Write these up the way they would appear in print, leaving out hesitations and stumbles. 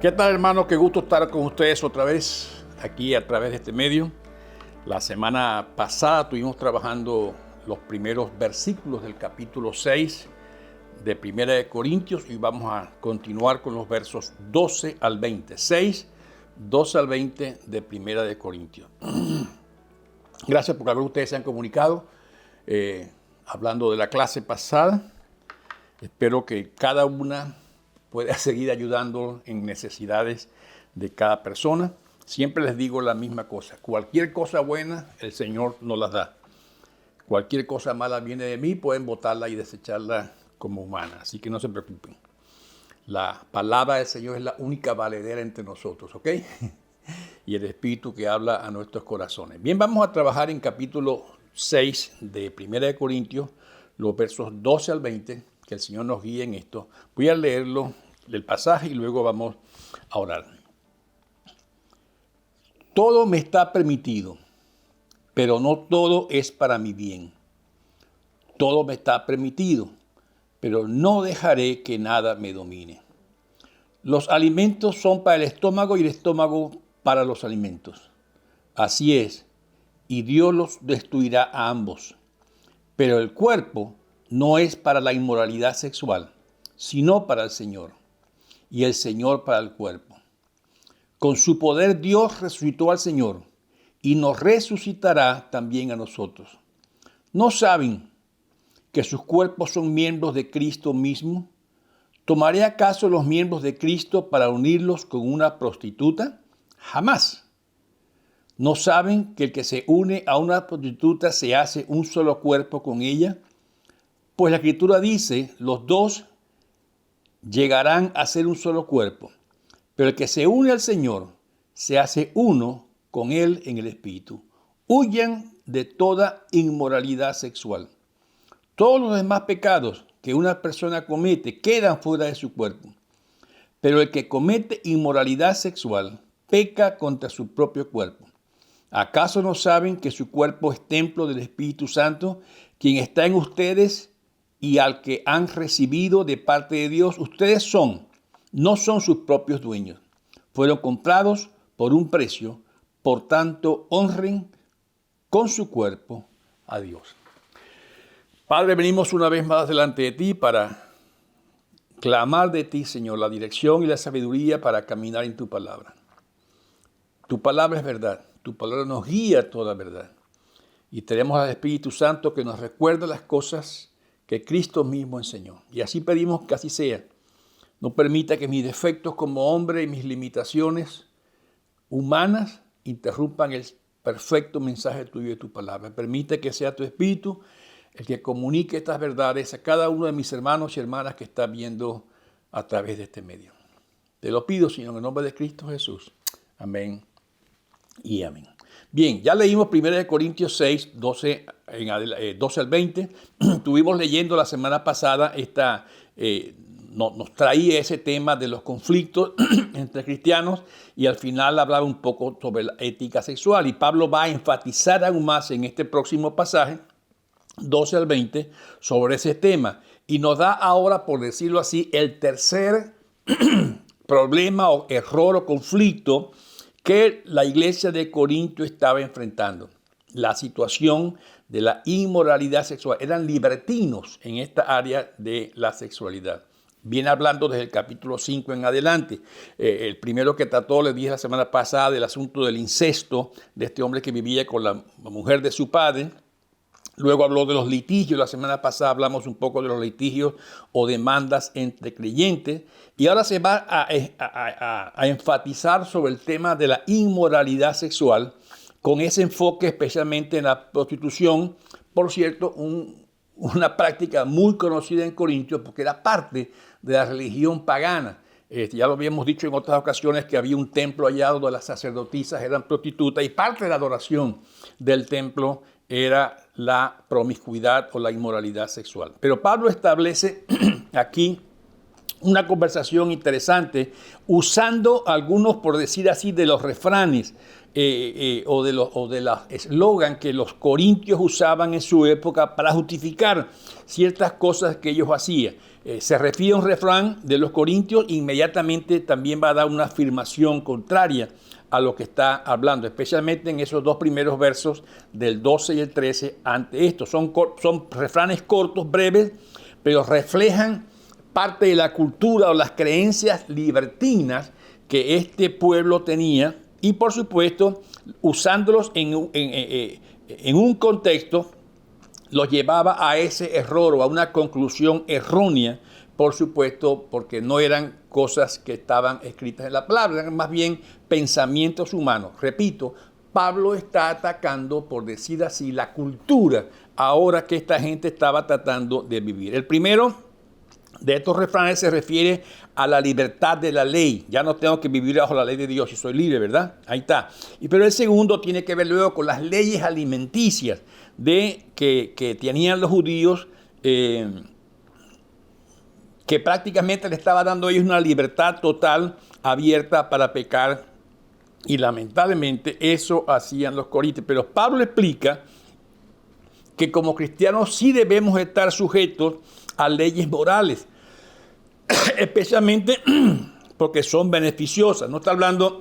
¿Qué tal, hermano? Qué gusto estar con ustedes otra vez aquí a través de este medio. La semana pasada estuvimos trabajando los primeros versículos del capítulo 6 de Primera de Corintios y vamos a continuar con los versos 12 al 20. 6, 12 al 20 de Primera de Corintios. Gracias por haber ustedes se han comunicado hablando de la clase pasada. Espero que cada una pueda seguir ayudando en necesidades de cada persona. Siempre les digo la misma cosa. Cualquier cosa buena, el Señor nos las da. Cualquier cosa mala viene de mí, pueden botarla y desecharla como humana. Así que no se preocupen. La palabra del Señor es la única valedera entre nosotros, ¿ok? Y el Espíritu que habla a nuestros corazones. Bien, vamos a trabajar en capítulo 6 de 1 de Corintios, los versos 12 al 20, que el Señor nos guíe en esto. Voy a leerlo del pasaje y luego vamos a orar. Todo me está permitido, pero no todo es para mi bien. Todo me está permitido, pero no dejaré que nada me domine. Los alimentos son para el estómago y el estómago para los alimentos. Así es, y Dios los destruirá a ambos. Pero el cuerpo no es para la inmoralidad sexual, sino para el Señor, y el Señor para el cuerpo. Con su poder Dios resucitó al Señor, y nos resucitará también a nosotros. ¿No saben que sus cuerpos son miembros de Cristo mismo? ¿Tomaré acaso los miembros de Cristo para unirlos con una prostituta? Jamás. ¿No saben que el que se une a una prostituta se hace un solo cuerpo con ella? Pues la Escritura dice, los dos llegarán a ser un solo cuerpo, pero el que se une al Señor se hace uno con Él en el Espíritu. Huyan de toda inmoralidad sexual. Todos los demás pecados que una persona comete quedan fuera de su cuerpo, pero el que comete inmoralidad sexual peca contra su propio cuerpo. ¿Acaso no saben que su cuerpo es templo del Espíritu Santo, quien está en ustedes y al que han recibido de parte de Dios? Ustedes no son sus propios dueños. Fueron comprados por un precio, por tanto honren con su cuerpo a Dios. Padre, venimos una vez más delante de ti para clamar de ti, Señor, la dirección y la sabiduría para caminar en tu palabra. Tu palabra es verdad, tu palabra nos guía a toda verdad. Y tenemos al Espíritu Santo que nos recuerda las cosas que Cristo mismo enseñó. Y así pedimos que así sea. No permita que mis defectos como hombre y mis limitaciones humanas interrumpan el perfecto mensaje tuyo y tu palabra. Permite que sea tu Espíritu el que comunique estas verdades a cada uno de mis hermanos y hermanas que está viendo a través de este medio. Te lo pido, Señor, en el nombre de Cristo Jesús. Amén y amén. Bien, ya leímos 1 Corintios 6, 12 al 20. Estuvimos leyendo la semana pasada nos traía ese tema de los conflictos entre cristianos y al final hablaba un poco sobre la ética sexual. Y Pablo va a enfatizar aún más en este próximo pasaje, 12 al 20, sobre ese tema. Y nos da ahora, por decirlo así, el tercer problema o error o conflicto que la iglesia de Corinto estaba enfrentando. La situación de la inmoralidad sexual. Eran libertinos en esta área de la sexualidad. Viene hablando desde el capítulo 5 en adelante. El primero que trató, le dije la semana pasada, del asunto del incesto de este hombre que vivía con la mujer de su padre. Luego habló de los litigios. La semana pasada hablamos un poco de los litigios o demandas entre creyentes. Y ahora se va a enfatizar sobre el tema de la inmoralidad sexual, con ese enfoque especialmente en la prostitución. Por cierto, una práctica muy conocida en Corintios porque era parte de la religión pagana. Ya lo habíamos dicho en otras ocasiones que había un templo allá donde las sacerdotisas eran prostitutas y parte de la adoración del templo era la promiscuidad o la inmoralidad sexual. Pero Pablo establece aquí una conversación interesante, usando algunos, por decir así, de los refranes o de los eslogan que los corintios usaban en su época para justificar ciertas cosas que ellos hacían. Se refiere a un refrán de los corintios, inmediatamente también va a dar una afirmación contraria a lo que está hablando, especialmente en esos dos primeros versos del 12 y el 13 ante esto. Son refranes cortos, breves, pero reflejan parte de la cultura o las creencias libertinas que este pueblo tenía y, por supuesto, usándolos en un contexto, los llevaba a ese error o a una conclusión errónea, por supuesto, porque no eran cosas que estaban escritas en la palabra, eran más bien pensamientos humanos. Repito, Pablo está atacando, por decir así, la cultura ahora que esta gente estaba tratando de vivir. El primero de estos refranes se refiere a la libertad de la ley. Ya no tengo que vivir bajo la ley de Dios y soy libre, ¿verdad? Ahí está. Pero el segundo tiene que ver luego con las leyes alimenticias que tenían los judíos, que prácticamente le estaba dando a ellos una libertad total, abierta para pecar. Y lamentablemente eso hacían los corintios. Pero Pablo explica que como cristianos sí debemos estar sujetos a leyes morales, especialmente porque son beneficiosas. No está hablando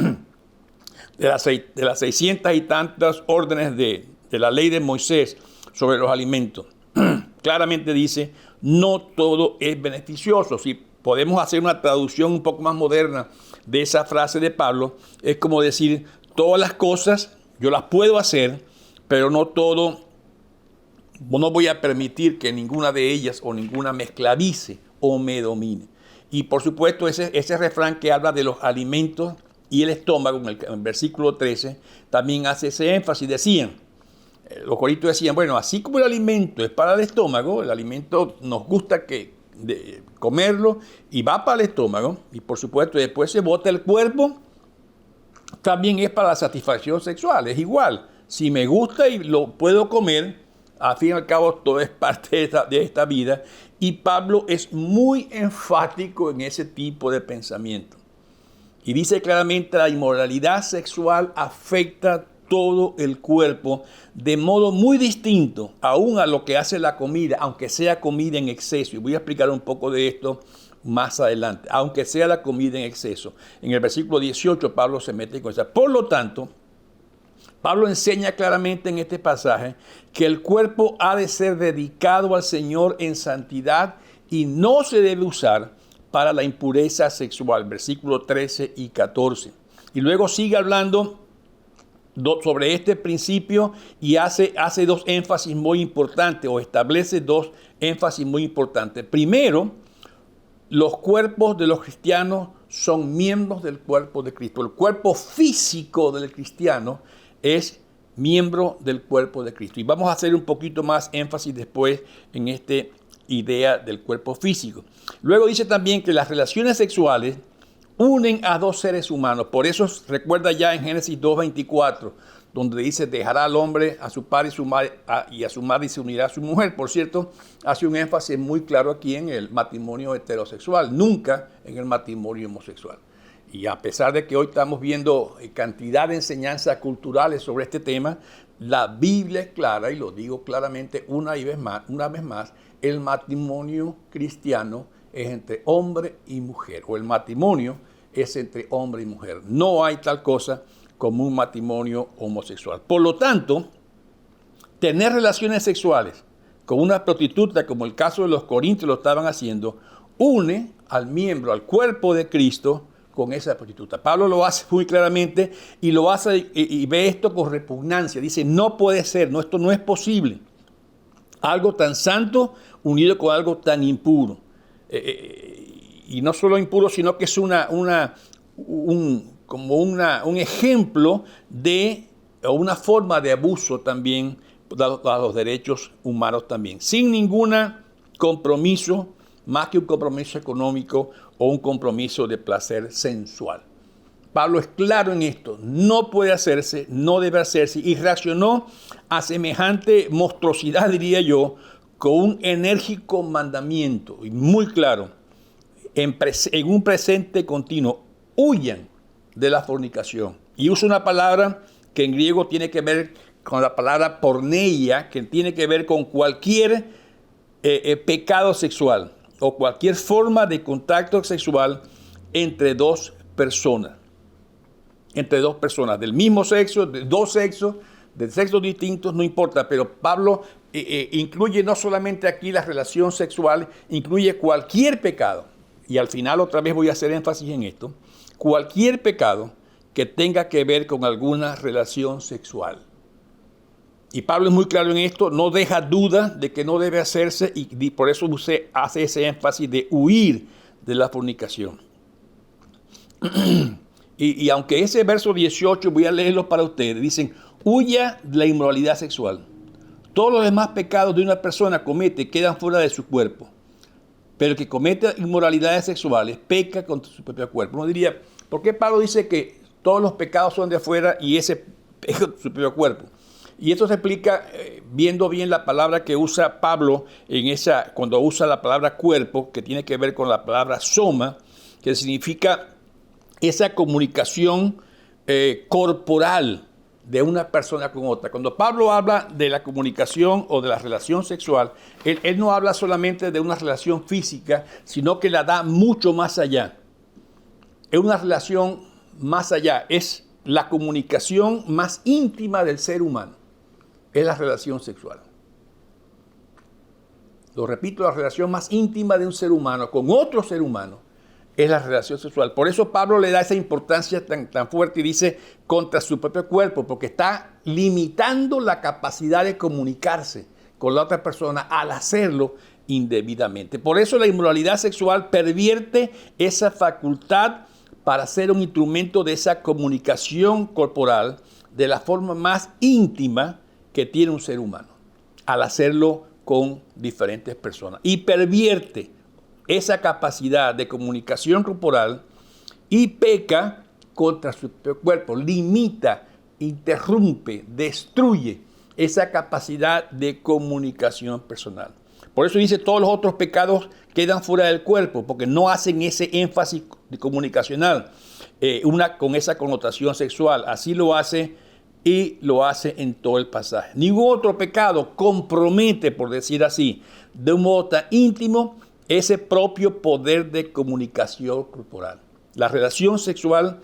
de las 600 y tantas órdenes de la ley de Moisés sobre los alimentos. Claramente dice, no todo es beneficioso. Si podemos hacer una traducción un poco más moderna de esa frase de Pablo, es como decir, todas las cosas yo las puedo hacer, pero no voy a permitir que ninguna de ellas o ninguna me esclavice o me domine. Y por supuesto ese refrán que habla de los alimentos y el estómago, en el versículo 13, también hace ese énfasis. Los corintios decían, bueno, así como el alimento es para el estómago, el alimento nos gusta comerlo y va para el estómago, y por supuesto después se bota el cuerpo, también es para la satisfacción sexual, es igual. Si me gusta y lo puedo comer, al fin y al cabo todo es parte de esta vida, y Pablo es muy enfático en ese tipo de pensamiento. Y dice claramente, la inmoralidad sexual afecta todo el cuerpo de modo muy distinto aún a lo que hace la comida, aunque sea comida en exceso. Y voy a explicar un poco de esto más adelante, aunque sea la comida en exceso. En el versículo 18 Pablo se mete con eso. Por lo tanto, Pablo enseña claramente en este pasaje que el cuerpo ha de ser dedicado al Señor en santidad y no se debe usar para la impureza sexual, versículos 13 y 14. Y luego sigue hablando sobre este principio y hace dos énfasis muy importantes, o establece dos énfasis muy importantes. Primero, los cuerpos de los cristianos son miembros del cuerpo de Cristo. El cuerpo físico del cristiano es miembro del cuerpo de Cristo. Y vamos a hacer un poquito más énfasis después en esta idea del cuerpo físico. Luego dice también que las relaciones sexuales unen a dos seres humanos. Por eso recuerda ya en Génesis 2:24, donde dice, dejará al hombre a su padre y a su madre y se unirá a su mujer. Por cierto, hace un énfasis muy claro aquí en el matrimonio heterosexual, nunca en el matrimonio homosexual. Y a pesar de que hoy estamos viendo cantidad de enseñanzas culturales sobre este tema, la Biblia es clara, y lo digo claramente una vez más, el matrimonio cristiano es entre hombre y mujer, o el matrimonio es entre hombre y mujer. No hay tal cosa como un matrimonio homosexual. Por lo tanto, tener relaciones sexuales con una prostituta, como el caso de los corintios lo estaban haciendo, une al miembro, al cuerpo de Cristo, con esa prostituta. Pablo lo hace muy claramente y lo hace y ve esto con repugnancia. Dice, no puede ser, esto no es posible. Algo tan santo unido con algo tan impuro. Y no solo impuro, sino que es un ejemplo o una forma de abuso también a los derechos humanos también. Sin ningún compromiso, más que un compromiso económico o un compromiso de placer sensual. Pablo es claro en esto, no puede hacerse, no debe hacerse, y reaccionó a semejante monstruosidad, diría yo, con un enérgico mandamiento, y muy claro. en un presente continuo. Huyan de la fornicación. Y usa una palabra que en griego tiene que ver con la palabra porneia, que tiene que ver con cualquier pecado sexual o cualquier forma de contacto sexual entre dos personas. Entre dos personas del mismo sexo, de dos sexos, de sexos distintos, no importa, pero Pablo incluye no solamente aquí la relación sexual, incluye cualquier pecado. Y al final otra vez voy a hacer énfasis en esto. Cualquier pecado que tenga que ver con alguna relación sexual. Y Pablo es muy claro en esto, no deja duda de que no debe hacerse y por eso hace ese énfasis de huir de la fornicación. Y aunque ese verso 18, voy a leerlo para ustedes, dicen, huya de la inmoralidad sexual. Todos los demás pecados de una persona comete quedan fuera de su cuerpo. Pero el que comete inmoralidades sexuales peca contra su propio cuerpo. Uno diría, ¿por qué Pablo dice que todos los pecados son de afuera y ese peca contra su propio cuerpo? Y esto se explica viendo bien la palabra que usa Pablo cuando usa la palabra cuerpo, que tiene que ver con la palabra soma, que significa esa comunicación corporal de una persona con otra. Cuando Pablo habla de la comunicación o de la relación sexual, él no habla solamente de una relación física, sino que la da mucho más allá. Es una relación más allá, es la comunicación más íntima del ser humano, es la relación sexual. Lo repito, la relación más íntima de un ser humano con otro ser humano es la relación sexual. Por eso Pablo le da esa importancia tan fuerte y dice contra su propio cuerpo, porque está limitando la capacidad de comunicarse con la otra persona al hacerlo indebidamente. Por eso la inmoralidad sexual pervierte esa facultad para ser un instrumento de esa comunicación corporal de la forma más íntima que tiene un ser humano, al hacerlo con diferentes personas. Y pervierte esa capacidad de comunicación corporal y peca contra su cuerpo, limita, interrumpe, destruye esa capacidad de comunicación personal. Por eso dice, todos los otros pecados quedan fuera del cuerpo, porque no hacen ese énfasis comunicacional, con esa connotación sexual. Así lo hace y lo hace en todo el pasaje. Ningún otro pecado compromete, por decir así, de un modo tan íntimo, ese propio poder de comunicación corporal. La relación sexual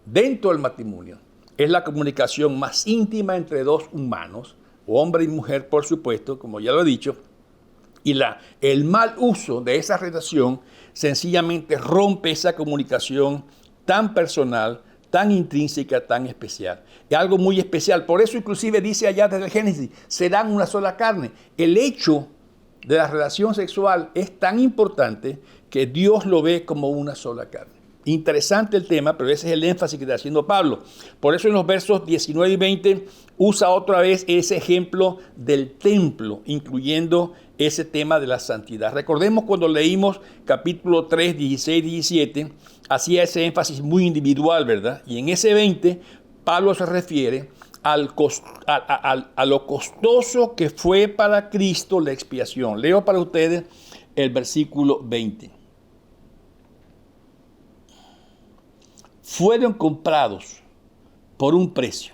dentro del matrimonio es la comunicación más íntima entre dos humanos, hombre y mujer, por supuesto, como ya lo he dicho, y el mal uso de esa relación sencillamente rompe esa comunicación tan personal, tan intrínseca, tan especial. Es algo muy especial. Por eso inclusive dice allá desde el Génesis, serán una sola carne. El hecho de la relación sexual es tan importante que Dios lo ve como una sola carne. Interesante el tema, pero ese es el énfasis que está haciendo Pablo. Por eso en los versos 19 y 20 usa otra vez ese ejemplo del templo, incluyendo ese tema de la santidad. Recordemos cuando leímos capítulo 3, 16 y 17, hacía ese énfasis muy individual, ¿verdad? Y en ese 20, Pablo se refiere a lo costoso que fue para Cristo la expiación. Leo para ustedes el versículo 20. Fueron comprados por un precio.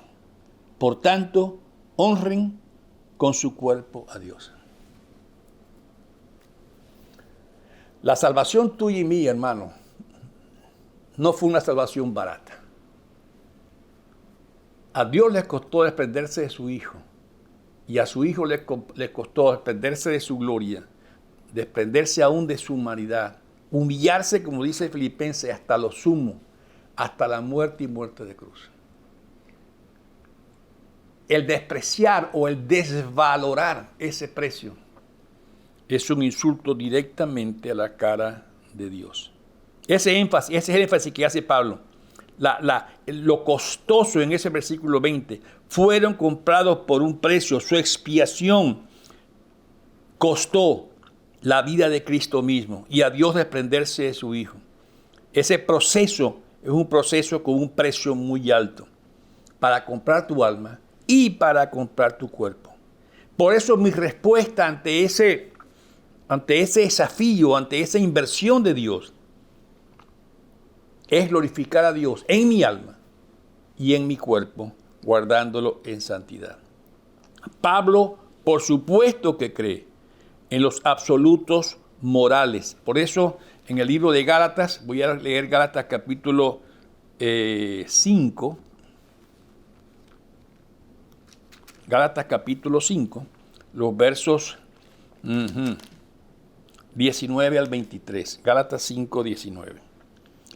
Por tanto, honren con su cuerpo a Dios. La salvación tuya y mía, hermano, no fue una salvación barata. A Dios le costó desprenderse de su Hijo. Y a su Hijo le costó desprenderse de su gloria, desprenderse aún de su humanidad, humillarse, como dice Filipenses, hasta lo sumo, hasta la muerte y muerte de cruz. El despreciar o el desvalorar ese precio es un insulto directamente a la cara de Dios. Ese es el énfasis que hace Pablo. Lo costoso en ese versículo 20, fueron comprados por un precio, su expiación costó la vida de Cristo mismo y a Dios desprenderse de su Hijo. Ese proceso es un proceso con un precio muy alto para comprar tu alma y para comprar tu cuerpo. Por eso mi respuesta ante ese desafío, ante esa inversión de Dios, es glorificar a Dios en mi alma y en mi cuerpo, guardándolo en santidad. Pablo, por supuesto que cree en los absolutos morales. Por eso, en el libro de Gálatas, voy a leer Gálatas capítulo 5. Gálatas capítulo 5, los versos 19 al 23. Gálatas 5, 19.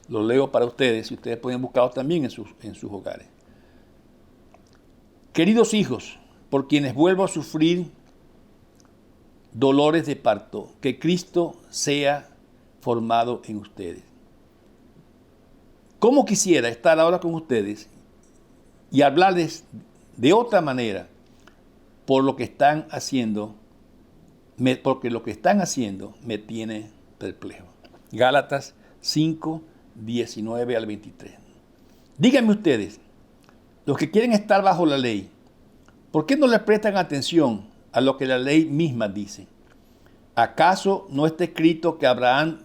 Lo leo para ustedes y ustedes pueden buscarlo también en sus hogares. Queridos hijos, por quienes vuelvo a sufrir dolores de parto, que Cristo sea formado en ustedes. ¿Cómo quisiera estar ahora con ustedes y hablarles de otra manera por lo que están haciendo, porque lo que están haciendo me tiene perplejo? Gálatas 5, 19 al 23. Díganme ustedes, los que quieren estar bajo la ley, ¿por qué no le prestan atención a lo que la ley misma dice? ¿Acaso no está escrito que Abraham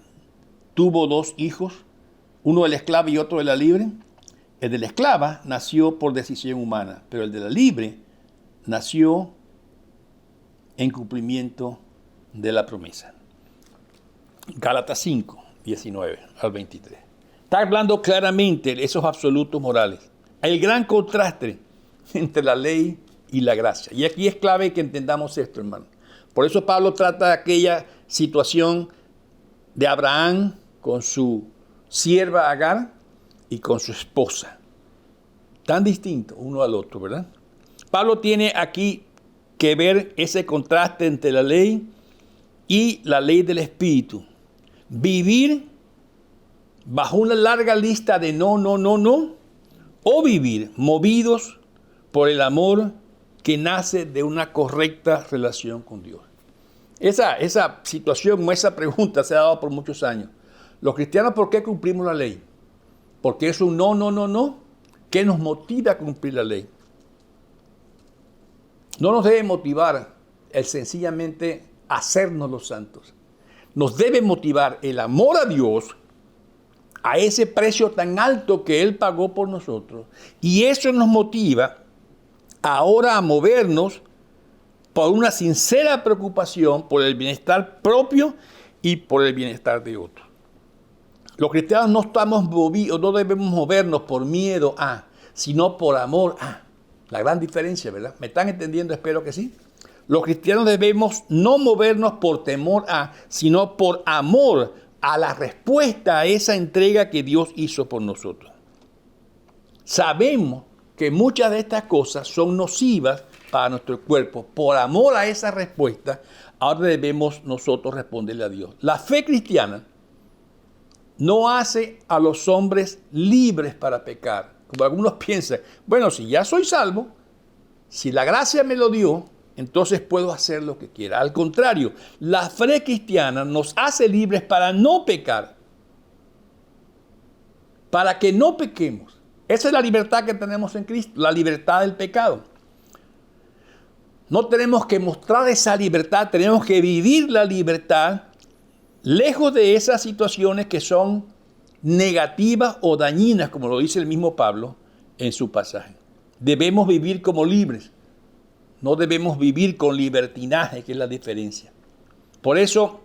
tuvo 2 hijos, uno de la esclava y otro de la libre? El de la esclava nació por decisión humana, pero el de la libre nació en cumplimiento de la promesa. Gálatas 5, 19 al 23. Está hablando claramente de esos absolutos morales. Hay el gran contraste entre la ley y la gracia. Y aquí es clave que entendamos esto, hermano. Por eso Pablo trata de aquella situación de Abraham con su sierva Agar y con su esposa. Tan distinto uno al otro, ¿verdad? Pablo tiene aquí que ver ese contraste entre la ley y la ley del Espíritu. Vivir bajo una larga lista de no, o vivir movidos por el amor que nace de una correcta relación con Dios. Esa situación o esa pregunta se ha dado por muchos años. Los cristianos, ¿por qué cumplimos la ley? Porque es un no. ¿Qué nos motiva a cumplir la ley? No nos debe motivar el sencillamente hacernos los santos. Nos debe motivar el amor a Dios, a ese precio tan alto que Él pagó por nosotros. Y eso nos motiva ahora a movernos por una sincera preocupación por el bienestar propio y por el bienestar de otros. Los cristianos no estamos movidos, no debemos movernos por miedo a, sino por amor a. La gran diferencia, ¿verdad? ¿Me están entendiendo? Espero que sí. Los cristianos debemos no movernos por temor a, sino por amor a la respuesta a esa entrega que Dios hizo por nosotros. Sabemos que muchas de estas cosas son nocivas para nuestro cuerpo. Por amor a esa respuesta, ahora debemos nosotros responderle a Dios. La fe cristiana no hace a los hombres libres para pecar. Como algunos piensan, bueno, si ya soy salvo, si la gracia me lo dio, entonces puedo hacer lo que quiera. Al contrario, la fe cristiana nos hace libres para no pecar, para que no pequemos. Esa es la libertad que tenemos en Cristo, la libertad del pecado. No tenemos que mostrar esa libertad, tenemos que vivir la libertad lejos de esas situaciones que son negativas o dañinas, como lo dice el mismo Pablo en su pasaje. Debemos vivir como libres, no debemos vivir con libertinaje, que es la diferencia. Por eso,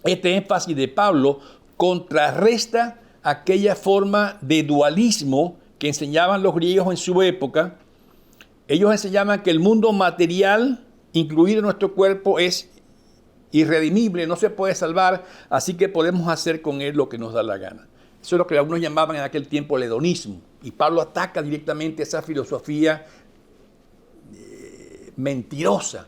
este énfasis de Pablo contrarresta aquella forma de dualismo que enseñaban los griegos en su época. Ellos enseñaban que el mundo material, incluido nuestro cuerpo, es irredimible, no se puede salvar, así que podemos hacer con él lo que nos da la gana. Eso es lo que algunos llamaban en aquel tiempo el hedonismo. Y Pablo ataca directamente esa filosofía mentirosa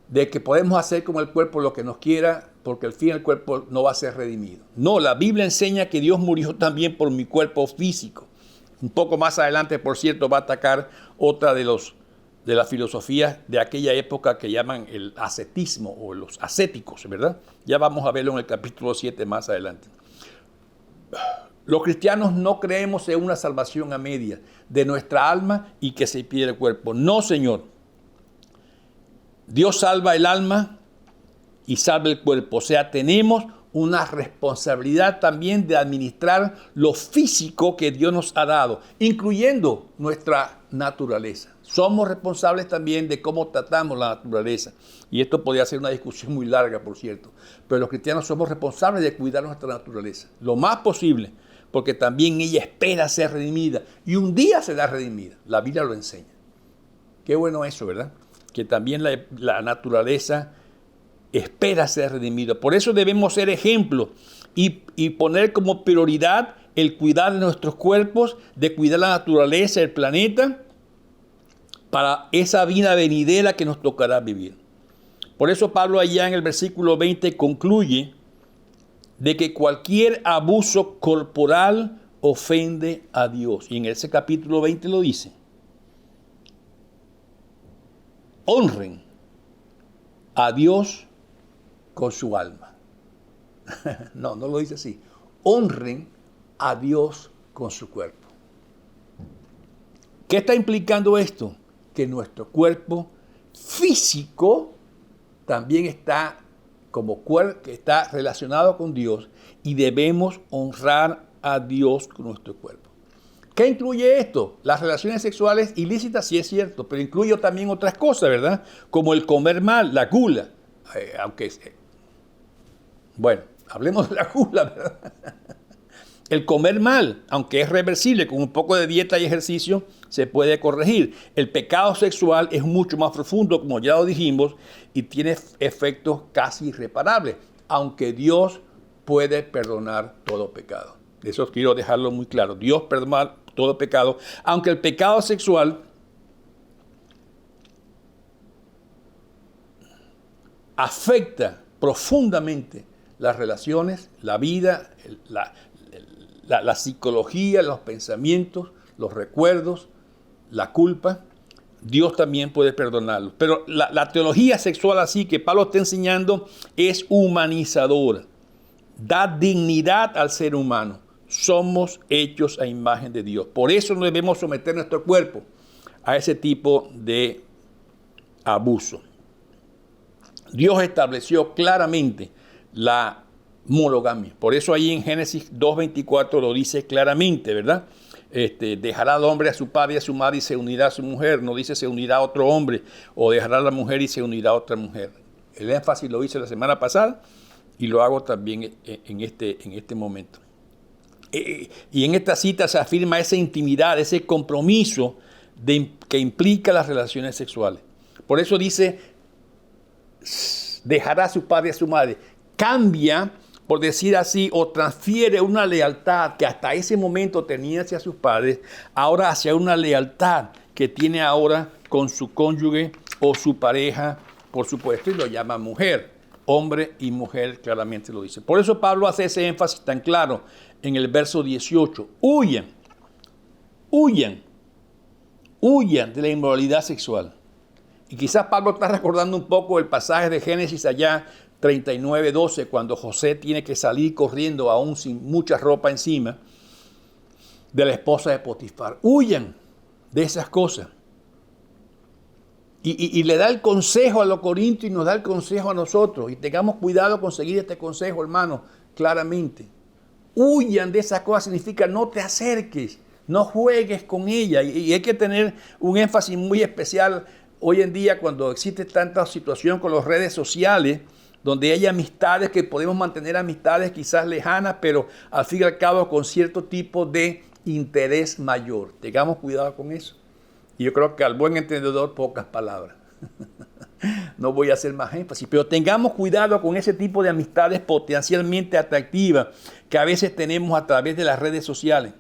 de que podemos hacer con el cuerpo lo que nos quiera, porque al fin el cuerpo no va a ser redimido. No, la Biblia enseña que Dios murió también por mi cuerpo físico. Un poco más adelante, por cierto, va a atacar otra de las filosofías de aquella época que llaman el ascetismo o los ascéticos, ¿verdad? Ya vamos a verlo en el capítulo 7 más adelante. Los cristianos no creemos en una salvación a media de nuestra alma y que se pierde el cuerpo. No, Señor. Dios salva el alma y salva el cuerpo. O sea, tenemos una responsabilidad también de administrar lo físico que Dios nos ha dado, incluyendo nuestra naturaleza. Somos responsables también de cómo tratamos la naturaleza. Y esto podría ser una discusión muy larga, por cierto. Pero los cristianos somos responsables de cuidar nuestra naturaleza, lo más posible, porque también ella espera ser redimida. Y un día será redimida. La Biblia lo enseña. Qué bueno eso, ¿verdad? Que también la naturaleza espera ser redimida. Por eso debemos ser ejemplos y poner como prioridad el cuidar de nuestros cuerpos, de cuidar la naturaleza, el planeta, para esa vida venidera que nos tocará vivir. Por eso Pablo allá en el versículo 20 concluye de que cualquier abuso corporal ofende a Dios. Y en ese capítulo 20 lo dice. Honren a Dios con su alma. No lo dice así. Honren a Dios con su cuerpo. ¿Qué está implicando esto? Que nuestro cuerpo físico también está como cuerpo que está relacionado con Dios y debemos honrar a Dios con nuestro cuerpo. ¿Qué incluye esto? Las relaciones sexuales ilícitas, sí es cierto, pero incluye también otras cosas, ¿verdad? Como el comer mal, la gula. Bueno, hablemos de la gula, ¿verdad? El comer mal, aunque es reversible, con un poco de dieta y ejercicio, se puede corregir. El pecado sexual es mucho más profundo, como ya lo dijimos, y tiene efectos casi irreparables, aunque Dios puede perdonar todo pecado. Eso quiero dejarlo muy claro. Dios perdona todo pecado, aunque el pecado sexual afecta profundamente las relaciones, la vida, la psicología, los pensamientos, los recuerdos, la culpa. Dios también puede perdonarlo. Pero la teología sexual así que Pablo está enseñando es humanizadora. Da dignidad al ser humano. Somos hechos a imagen de Dios. Por eso no debemos someter nuestro cuerpo a ese tipo de abuso. Dios estableció claramente la monogamia. Por eso ahí en Génesis 2:24 lo dice claramente, ¿verdad? Dejará al hombre a su padre y a su madre y se unirá a su mujer. No dice se unirá a otro hombre o dejará a la mujer y se unirá a otra mujer. El énfasis lo hice la semana pasada y lo hago también en este momento. Y en esta cita se afirma esa intimidad, ese compromiso que implica las relaciones sexuales. Por eso dice, dejará a su padre y a su madre. Cambia, por decir así, o transfiere una lealtad que hasta ese momento tenía hacia sus padres, ahora hacia una lealtad que tiene ahora con su cónyuge o su pareja, por supuesto, y lo llama mujer. Hombre y mujer claramente lo dice. Por eso Pablo hace ese énfasis tan claro en el verso 18. Huyan de la inmoralidad sexual. Y quizás Pablo está recordando un poco el pasaje de Génesis allá 39:12, cuando José tiene que salir corriendo aún sin mucha ropa encima de la esposa de Potifar. Huyan de esas cosas. Y le da el consejo a los corintios y nos da el consejo a nosotros. Y tengamos cuidado con seguir este consejo, hermano, claramente. Huyan de esas cosas significa no te acerques, no juegues con ella. Y hay que tener un énfasis muy especial hoy en día cuando existe tanta situación con las redes sociales, donde hay amistades que podemos mantener amistades quizás lejanas, pero al fin y al cabo con cierto tipo de interés mayor. Tengamos cuidado con eso. Y yo creo que al buen entendedor pocas palabras. No voy a hacer más énfasis, pero tengamos cuidado con ese tipo de amistades potencialmente atractivas que a veces tenemos a través de las redes sociales.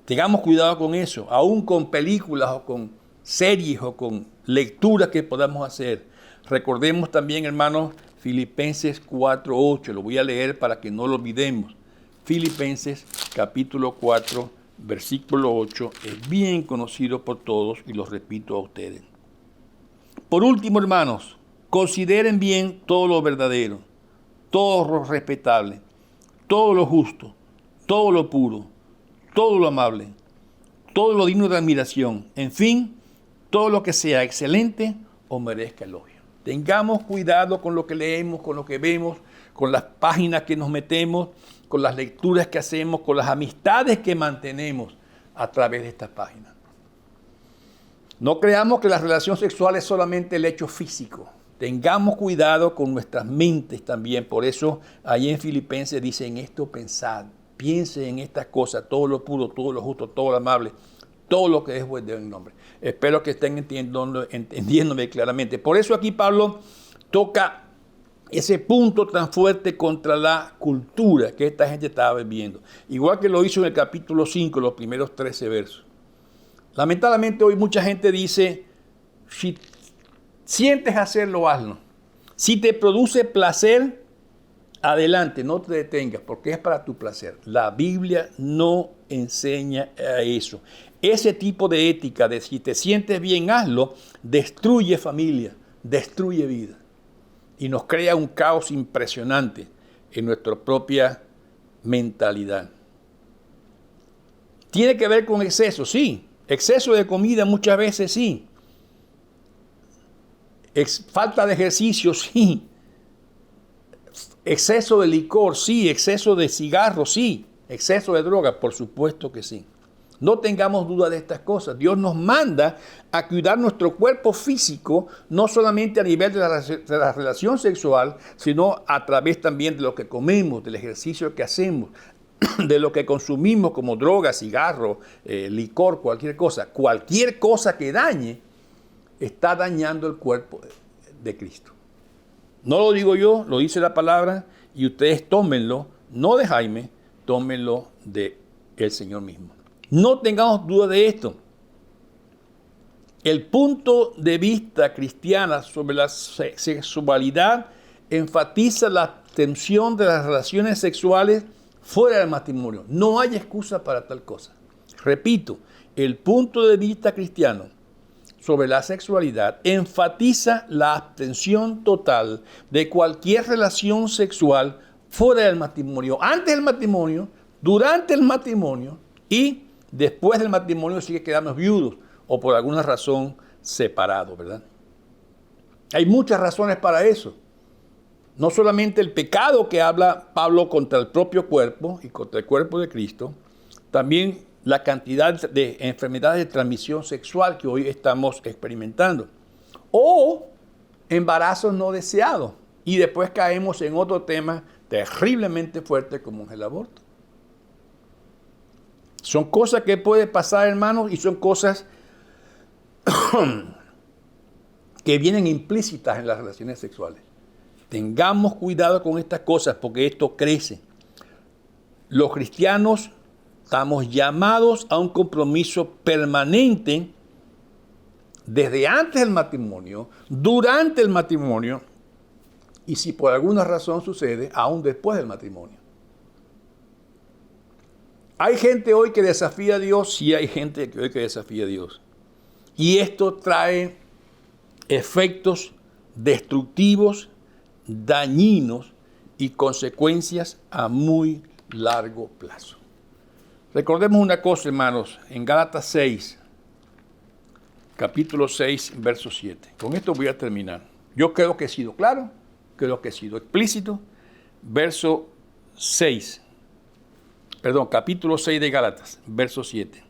Tengamos cuidado con eso, aún con películas o con series o con lecturas que podamos hacer. Recordemos también, hermanos, Filipenses 4:8, lo voy a leer para que no lo olvidemos. Filipenses capítulo 4, versículo 8, es bien conocido por todos y lo repito a ustedes. Por último, hermanos, consideren bien todo lo verdadero, todo lo respetable, todo lo justo, todo lo puro, todo lo amable, todo lo digno de admiración, en fin, todo lo que sea excelente o merezca elogio. Tengamos cuidado con lo que leemos, con lo que vemos, con las páginas que nos metemos, con las lecturas que hacemos, con las amistades que mantenemos a través de estas páginas. No creamos que la relación sexual es solamente el hecho físico. Tengamos cuidado con nuestras mentes también. Por eso, ahí en Filipenses dice, en esto pensad, piense en estas cosas, todo lo puro, todo lo justo, todo lo amable, todo lo que es bueno en nombre. Espero que estén entendiéndome claramente. Por eso aquí Pablo toca ese punto tan fuerte contra la cultura que esta gente estaba viviendo. Igual que lo hizo en el capítulo 5, los primeros 13 versos. Lamentablemente hoy mucha gente dice, si sientes hacerlo, hazlo. Si te produce placer, adelante, no te detengas, porque es para tu placer. La Biblia no enseña a eso. Ese tipo de ética de si te sientes bien, hazlo, destruye familia, destruye vida. Y nos crea un caos impresionante en nuestra propia mentalidad. Tiene que ver con exceso, sí. Exceso de comida muchas veces, sí. Falta de ejercicio, sí. Exceso de licor, sí. Exceso de cigarros, sí. Exceso de droga, por supuesto que sí. No tengamos duda de estas cosas. Dios nos manda a cuidar nuestro cuerpo físico, no solamente a nivel de la relación sexual, sino a través también de lo que comemos, del ejercicio que hacemos, de lo que consumimos como droga, cigarro, licor, cualquier cosa. Cualquier cosa que dañe, está dañando el cuerpo de Cristo. No lo digo yo, lo dice la palabra, y ustedes tómenlo, no de Jaime, tómenlo del Señor mismo. No tengamos duda de esto. El punto de vista cristiana sobre la sexualidad enfatiza la abstención de las relaciones sexuales fuera del matrimonio. No hay excusa para tal cosa. Repito, el punto de vista cristiano sobre la sexualidad enfatiza la abstención total de cualquier relación sexual fuera del matrimonio, antes del matrimonio, durante el matrimonio y después del matrimonio si quedamos viudos o por alguna razón separados, ¿verdad? Hay muchas razones para eso. No solamente el pecado que habla Pablo contra el propio cuerpo y contra el cuerpo de Cristo, también la cantidad de enfermedades de transmisión sexual que hoy estamos experimentando. O embarazos no deseados. Y después caemos en otro tema terriblemente fuerte como es el aborto. Son cosas que pueden pasar, hermanos, y son cosas que vienen implícitas en las relaciones sexuales. Tengamos cuidado con estas cosas porque esto crece. Los cristianos estamos llamados a un compromiso permanente desde antes del matrimonio, durante el matrimonio y si por alguna razón sucede, aún después del matrimonio. Hay gente hoy que desafía a Dios, sí hay gente hoy que desafía a Dios. Y esto trae efectos destructivos, dañinos y consecuencias a muy largo plazo. Recordemos una cosa, hermanos, en Gálatas 6, capítulo 6, verso 7. Con esto voy a terminar. Yo creo que he sido claro, creo que he sido explícito. Capítulo 6 de Gálatas, verso 7.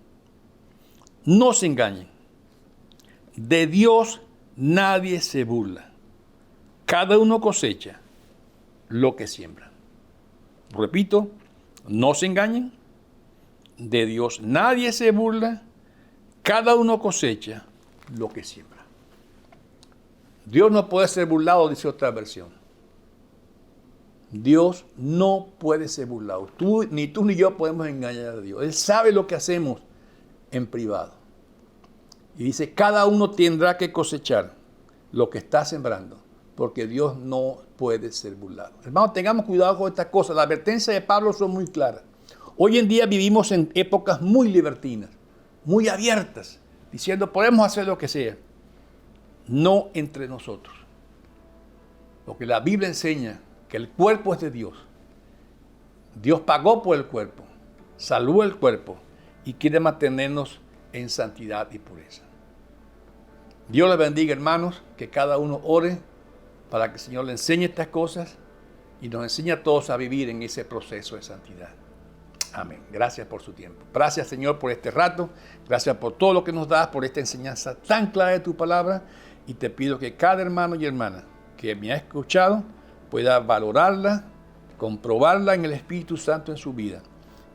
No se engañen. De Dios nadie se burla. Cada uno cosecha lo que siembra. Repito, no se engañen. De Dios nadie se burla. Cada uno cosecha lo que siembra. Dios no puede ser burlado, dice otra versión. Dios no puede ser burlado. Ni tú ni yo podemos engañar a Dios. Él sabe lo que hacemos en privado. Y dice, cada uno tendrá que cosechar lo que está sembrando, porque Dios no puede ser burlado. Hermanos, tengamos cuidado con estas cosas. Las advertencias de Pablo son muy claras. Hoy en día vivimos en épocas muy libertinas, muy abiertas, diciendo, podemos hacer lo que sea. No entre nosotros. Porque la Biblia enseña que el cuerpo es de Dios. Dios pagó por el cuerpo, salvó el cuerpo y quiere mantenernos en santidad y pureza. Dios les bendiga, hermanos, que cada uno ore para que el Señor le enseñe estas cosas y nos enseña a todos a vivir en ese proceso de santidad. Amén. Gracias por su tiempo. Gracias, Señor, por este rato. Gracias por todo lo que nos das, por esta enseñanza tan clara de tu palabra. Y te pido que cada hermano y hermana que me ha escuchado pueda valorarla, comprobarla en el Espíritu Santo en su vida.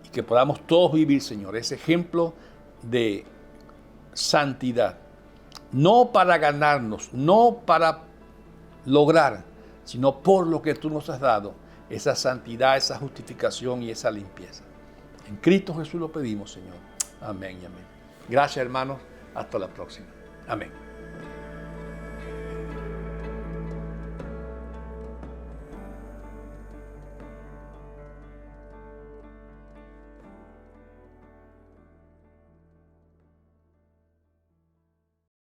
Y que podamos todos vivir, Señor, ese ejemplo de santidad. No para ganarnos, no para lograr, sino por lo que tú nos has dado, esa santidad, esa justificación y esa limpieza. En Cristo Jesús lo pedimos, Señor. Amén y amén. Gracias, hermanos. Hasta la próxima. Amén.